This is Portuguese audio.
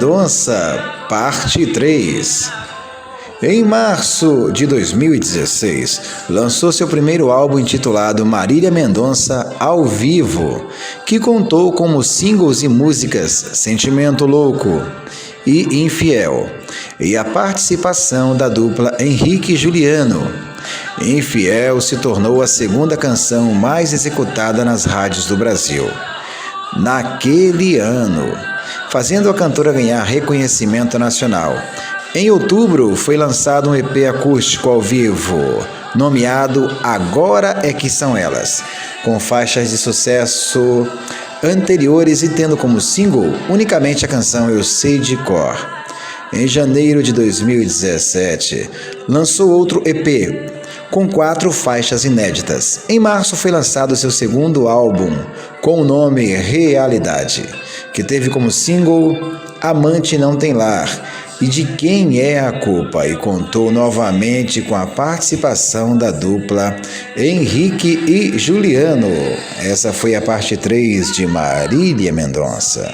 Mendonça, parte 3. Em março de 2016, lançou seu primeiro álbum intitulado Marília Mendonça ao Vivo, que contou como singles e músicas Sentimento Louco e Infiel, e a participação da dupla Henrique e Juliano. Infiel se tornou a segunda canção mais executada nas rádios do Brasil naquele ano, fazendo a cantora ganhar reconhecimento nacional. Em outubro, foi lançado um EP acústico ao vivo, nomeado Agora é que São Elas, com faixas de sucesso anteriores e tendo como single unicamente a canção Eu Sei de Cor. Em janeiro de 2017, lançou outro EP, com 4 faixas inéditas. Em março foi lançado seu segundo álbum, com o nome Realidade, que teve como single Amante Não Tem Lar e De Quem É a Culpa, e contou novamente com a participação da dupla Henrique e Juliano. Essa foi a parte 3 de Marília Mendonça.